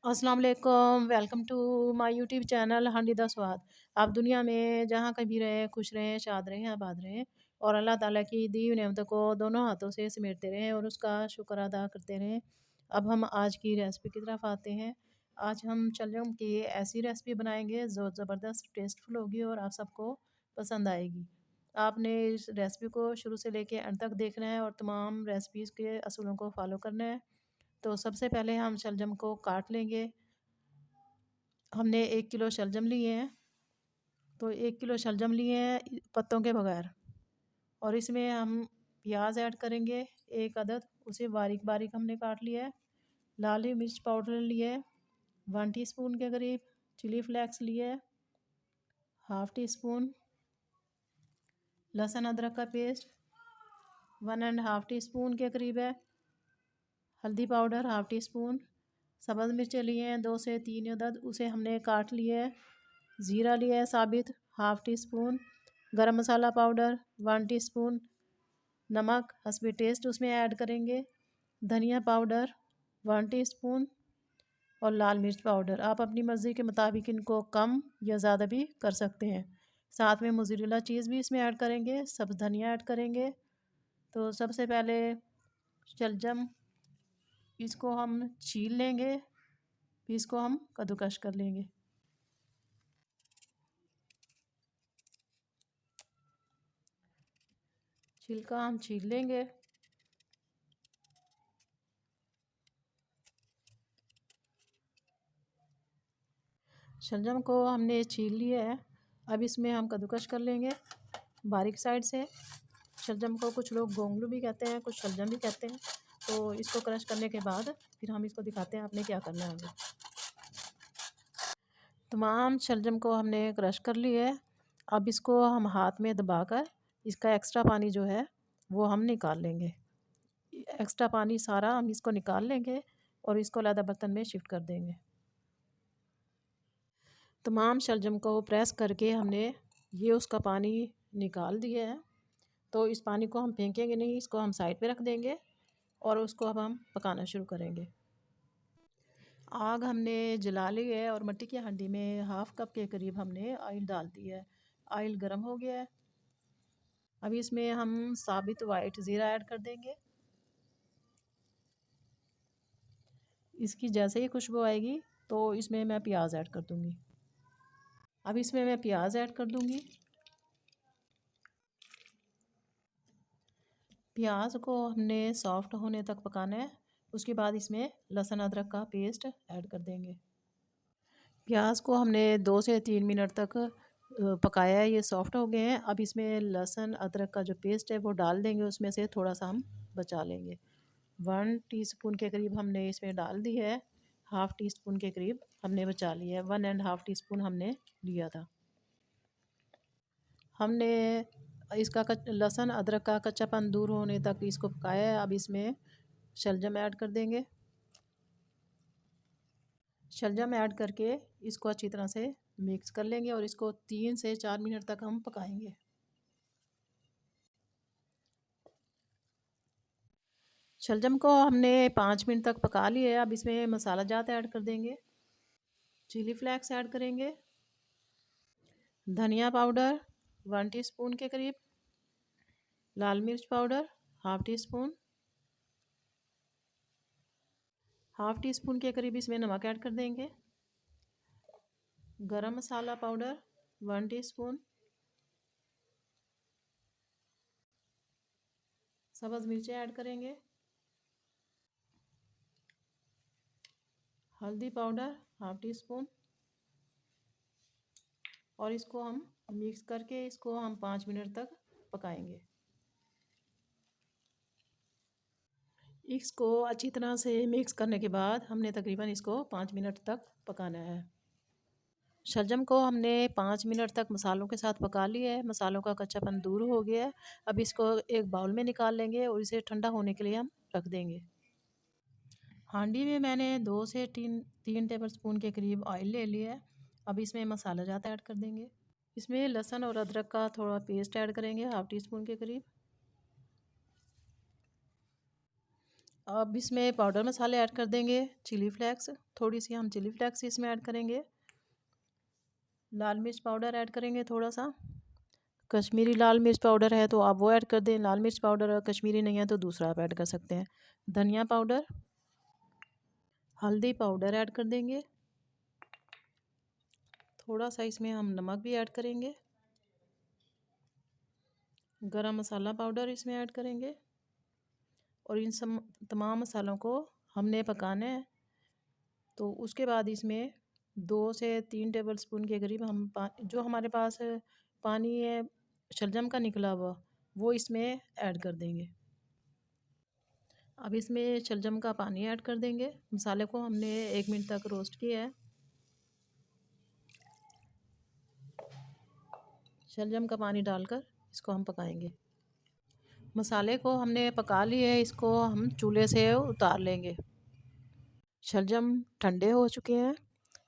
अस्सलाम वालेकुम, welcome to my YouTube channel Handi Da स्वाद। आप दुनिया में जहाँ कहीं भी रहें, खुश रहें, शाद रहें, आबाद रहें और अल्लाह ताला की दी हुई नेमतों को दोनों हाथों से समेटते रहें और उसका शुक्र अदा करते रहें। अब हम आज की रेसिपी की तरफ आते हैं। आज हम शलजम की ऐसी रेसिपी बनाएंगे जो ज़बरदस्त टेस्टफुल होगी और आप सबको पसंद आएगी। आपने इस रेसिपी को शुरू से लेके अंत तक देखना है और तमाम रेसिपीज़ के असूलों को फॉलो करना है। तो सबसे पहले हम शलजम को काट लेंगे। हमने 1 किलो शलजम लिए हैं, तो 1 किलो शलजम लिए हैं पत्तों के बगैर और इसमें हम प्याज ऐड करेंगे 1 अदद, उसे बारीक-बारीक हमने काट लिया है। लाल मिर्च पाउडर लिया है 1 टीस्पून के करीब, चिली फ्लेक्स लिए है हाफ़ टी स्पून, लहसुन अदरक का paste 1 and half tea spoon के करीब है, हल्दी पाउडर हाफ़ टी स्पून, सब्ज़ मिर्चें लिए हैं 2 से 3 अदद, उसे हमने काट लिया है। ज़ीरा लिया है साबित हाफ़ टी स्पून, गरम मसाला पाउडर 1 टीस्पून, नमक हस्बे टेस्ट उसमें ऐड करेंगे, धनिया पाउडर 1 टीस्पून और लाल मिर्च पाउडर। आप अपनी मर्ज़ी के मुताबिक इनको कम या ज़्यादा भी कर सकते हैं। साथ में मोज़रेला चीज़ भी इसमें ऐड करेंगे, सब्ज़ धनिया ऐड करेंगे। तो सबसे पहले शलजम इसको हम छील लेंगे, फिर इसको हम कद्दूकश कर लेंगे। छिलका हम छील लेंगे। शलजम को हमने छील लिया है, अब इसमें हम कद्दूकश कर लेंगे बारीक साइड से। शलजम को कुछ लोग गोंगलू भी कहते हैं, कुछ शलजम भी कहते हैं। तो इसको क्रश करने के बाद फिर हम इसको दिखाते हैं आपने क्या करना है आगे। तमाम शलजम को हमने क्रश कर लिया है। अब इसको हम हाथ में दबाकर इसका एक्स्ट्रा पानी जो है वो हम निकाल लेंगे। एक्स्ट्रा पानी सारा हम इसको निकाल लेंगे और इसको अलग बर्तन में शिफ्ट कर देंगे। तमाम शलजम को प्रेस करके हमने ये उसका पानी निकाल दिया है। तो इस पानी को हम फेंकेंगे नहीं, इसको हम साइड पे रख देंगे और उसको अब हम पकाना शुरू करेंगे। आग हमने जला ली है और मिट्टी की हांडी में हाफ़ कप के करीब हमने ऑयल डाल दिया है। ऑयल गर्म हो गया है। अभी इसमें हम साबित वाइट ज़ीरा ऐड कर देंगे। इसकी जैसे ही खुशबू आएगी तो इसमें मैं प्याज ऐड कर दूंगी। अब इसमें मैं प्याज ऐड कर दूंगी। प्याज को हमने सॉफ्ट होने तक पकाना है। उसके बाद इसमें लहसुन अदरक का पेस्ट ऐड कर देंगे। प्याज को हमने 2 से 3 मिनट तक पकाया है, ये सॉफ्ट हो गए हैं। अब इसमें लहसुन अदरक का जो पेस्ट है वो डाल देंगे, उसमें से थोड़ा सा हम बचा लेंगे। 1 टीस्पून के करीब हमने इसमें डाल दी है, हाफ़ टी स्पून के करीब हमने बचा लिया है, 1 एंड हाफ़ टी स्पून हमने लिया था। हमने इसका लहसुन अदरक का कच्चापन दूर होने तक इसको पकाया है। अब इसमें शलजम ऐड कर देंगे। शलजम ऐड करके इसको अच्छी तरह से मिक्स कर लेंगे और इसको 3 से 4 मिनट तक हम पकाएंगे। शलजम को हमने 5 मिनट तक पका लिया है। अब इसमें मसाला जात ऐड कर देंगे। चिली फ्लेक्स ऐड करेंगे, धनिया पाउडर 1 टीस्पून के करीब, लाल मिर्च powder half tea spoon, half tea spoon के करीब इसमें नमक ऐड कर देंगे, गरम मसाला पाउडर 1 टीस्पून, सब्ज़ मिर्चें ऐड करेंगे, हल्दी पाउडर हाफ़ टी स्पून और इसको हम मिक्स करके इसको हम 5 मिनट तक पकाएंगे। इसको अच्छी तरह से मिक्स करने के बाद हमने तकरीबन इसको 5 मिनट तक पकाना है। शलजम को हमने 5 मिनट तक मसालों के साथ पका लिया है। मसालों का कच्चापन दूर हो गया है। अब इसको एक बाउल में निकाल लेंगे और इसे ठंडा होने के लिए हम रख देंगे। हांडी में मैंने 2 से 3 टेबल स्पून के करीब ऑयल ले लिया है। अब इसमें मसाला जात ऐड कर देंगे। इसमें लहसुन और अदरक का थोड़ा पेस्ट ऐड करेंगे हाफ़ टी स्पून के करीब। अब इसमें पाउडर मसाले ऐड कर देंगे। चिली फ्लेक्स, थोड़ी सी हम चिली फ्लेक्स इसमें ऐड करेंगे। लाल मिर्च पाउडर ऐड करेंगे थोड़ा सा। कश्मीरी लाल मिर्च पाउडर है तो आप वो ऐड कर दें। लाल मिर्च पाउडर अगर कश्मीरी नहीं है तो दूसरा आप ऐड कर सकते हैं। धनिया पाउडर, हल्दी पाउडर ऐड कर देंगे। थोड़ा सा इसमें हम नमक भी ऐड करेंगे। गरम मसाला पाउडर इसमें ऐड करेंगे और इन सब तमाम मसालों को हमने पकाना है। तो उसके बाद इसमें 2 से 3 टेबल स्पून के करीब हम जो हमारे पास पानी है शलजम का निकला हुआ, वो इसमें ऐड कर देंगे। अब इसमें शलजम का पानी ऐड कर देंगे। मसाले को हमने 1 मिनट तक रोस्ट किया है। शलजम का पानी डालकर इसको हम पकाएंगे। मसाले को हमने पका लिए, इसको हम चूल्हे से उतार लेंगे। शलजम ठंडे हो चुके हैं।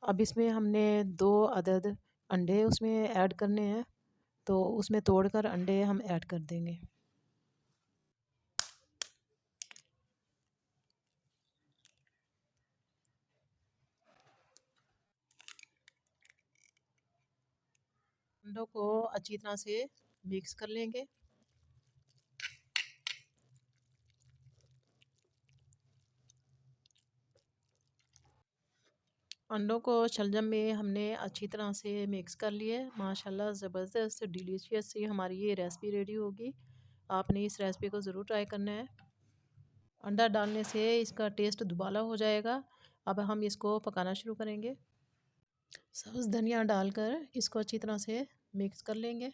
अब इसमें हमने 2 अदद अंडे उसमें ऐड करने हैं, तो उसमें तोड़कर अंडे हम ऐड कर देंगे। अंडों को अच्छी तरह से मिक्स कर लेंगे। अंडों को शलजम में हमने अच्छी तरह से मिक्स कर लिए। माशाल्लाह ज़बरदस्त डिलीशियस सी हमारी ये रेसिपी रेडी होगी। आपने इस रेसिपी को ज़रूर ट्राई करना है। अंडा डालने से इसका टेस्ट दुबाला हो जाएगा। अब हम इसको पकाना शुरू करेंगे। सब्ज़ धनिया डालकर इसको अच्छी तरह से मिक्स कर लेंगे।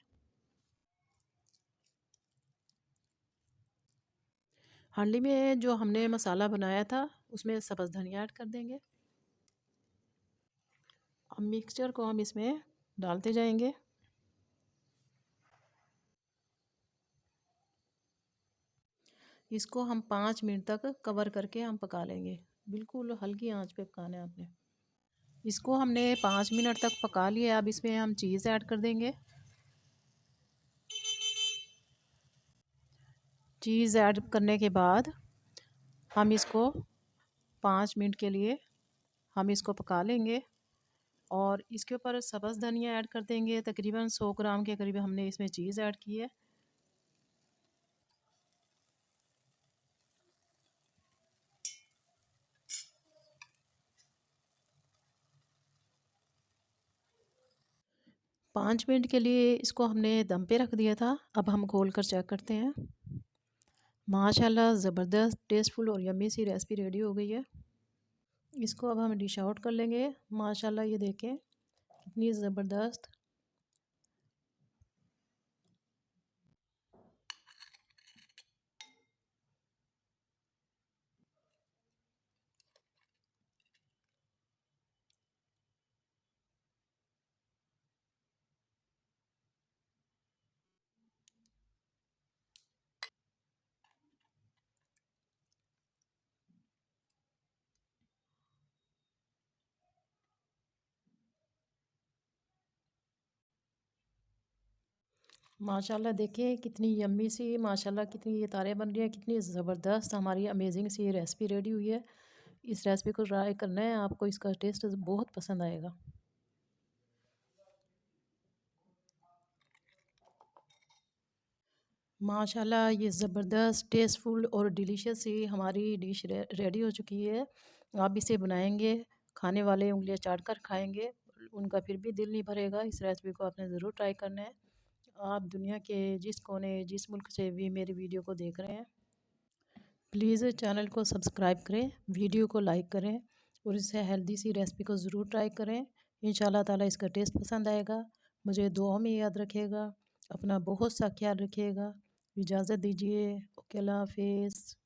हांडी में जो हमने मसाला बनाया था उसमें सब्ज़ धनिया ऐड कर देंगे। अब मिक्सचर को हम इसमें डालते जाएंगे। इसको हम 5 मिनट तक कवर करके हम पका लेंगे। बिल्कुल हल्की आंच पे पकाना है आपने। इसको हमने 5 मिनट तक पका लिया। अब इसमें हम चीज़ ऐड कर देंगे। चीज़ ऐड करने के बाद हम इसको 5 मिनट के लिए हम इसको पका लेंगे और इसके ऊपर सब्ज़ धनिया ऐड कर देंगे। तकरीबन 100 ग्राम के करीब हमने इसमें चीज़ ऐड की है। पाँच मिनट के लिए इसको हमने दम पे रख दिया था। अब हम खोल कर चेक करते हैं। माशाल्लाह ज़बरदस्त टेस्टफुल और यम्मी सी रेसिपी रेडी हो गई है। इसको अब हम डिश आउट कर लेंगे। माशाल्लाह ये देखें कितनी ज़बरदस्त। माशाल्लाह देखिए कितनी यम्मी सी, माशाल्लाह कितनी ये तारे बन रही हैं, कितनी ज़बरदस्त हमारी अमेजिंग सी रेसिपी रेडी हुई है। इस रेसिपी को ट्राई करना है, आपको इसका टेस्ट बहुत पसंद आएगा। माशाल्लाह ये ज़बरदस्त टेस्टफुल और डिलीशियस सी हमारी डिश रेडी हो चुकी है। आप इसे बनाएंगे, खाने वाले उँगलियां चाट कर खाएंगे, उनका फिर भी दिल नहीं भरेगा। इस रेसिपी को आपने ज़रूर ट्राई करना है। आप दुनिया के जिस कोने जिस मुल्क से भी मेरी वीडियो को देख रहे हैं, प्लीज़ चैनल को सब्सक्राइब करें, वीडियो को लाइक करें और इसे हेल्दी सी रेसिपी को ज़रूर ट्राई करें। इंशाल्लाह ताला इसका टेस्ट पसंद आएगा। मुझे दुआ में याद रखिएगा। अपना बहुत सा ख्याल रखिएगा। इजाज़त दीजिए। ओके, अल्लाह हाफिज़।